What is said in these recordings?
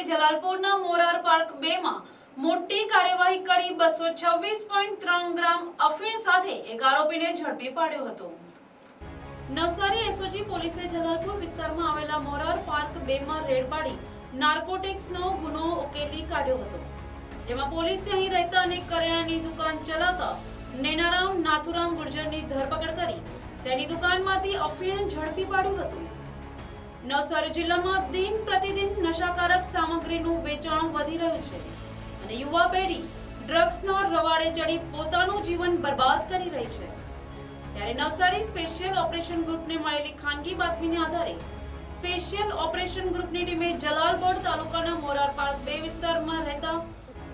જલાલપુરના મોરાર park 2 માં મોટી કાર્યવાહી કરી 226.3 ગ્રામ અફીણ સાથે એક આરોપીને ઝડપી પાડ્યો હતો। નવસારી એસઓજી પોલીસે જલાલપુર વિસ્તારમાં આવેલા મોરાર પાર્ક 2 માં રેડ પાડી નાર્કોટિક્સનો ગુનો ઉકેલી કાઢ્યો હતો, જેમાં પોલીસે અહીં રહેતા અને કરિયાણાની દુકાન ચલાવતા નૈનારામ નાથુરામ ગુર્જરની ધરપકડ કરી તેની દુકાનમાંથી અફીણ ઝડપી પાડ્યું હતું। નવસારી જિલ્લામાં દિન પ્રતિદિન નશાકારક સામગ્રીનું વેચાણ વધી રહ્યું છે અને યુવા પેઢી ડ્રગ્સના રવાડે ચડી પોતાનું જીવન બરબાદ કરી રહી છે। ત્યારે નવસારી સ્પેશિયલ ઓપરેશન ગ્રુપને મળેલી ખાનગી બાતમીને આધારે સ્પેશિયલ ઓપરેશન ગ્રુપની ટીમે જલાલપોર તાલુકાના મોરાર પાર્ક 2 વિસ્તારમાં રહેતા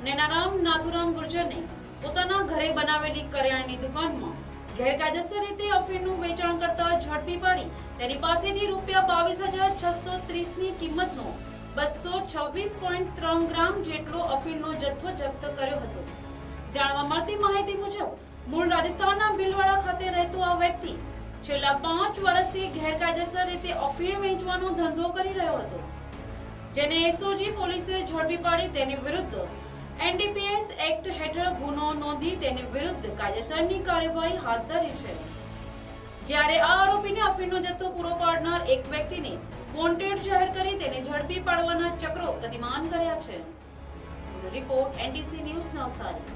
નૈનારામ નાથુરામ ગુર્જરને પોતાના ઘરે બનાવેલી કરિયાણાની દુકાનમાં ગેરકાયદેસર રીતે અફીણનું વેચાણ કરતા ઝડપી પાડી તેની પાસેથી ₹22,630 ની કિંમતનો 226.3 ગ્રામ જેટલો અફીણનો જથ્થો જપ્ત કર્યો હતો। જાણવા મળતી માહિતી મુજબ મૂળ રાજસ્થાનના ભીલવાડા ખાતે રહેતો આ વ્યક્તિ છેલ્લા 5 વર્ષથી ગેરકાયદેસર રીતે અફીણ વેચવાનો ધંધો કરી રહ્યો હતો, જેને એસઓજી પોલીસે ઝડપી પાડી તેની વિરુદ્ધ એનડીપીએસ એક્ટ હેઠળ ગુનો નોંધી તેની વિરુદ્ધ કાયદેસરની કાર્યવાહી હાથ ધરી છે। જ્યારે આ આરોપીને અફીણનો જથ્થો પૂરો પાડનાર એક વ્યક્તિને વોન્ટેડ જાહેર કરી તેને ઝડપી પાડવાના ચક્રો ગતિમાન કર્યા છે। Report NTC news Navsari.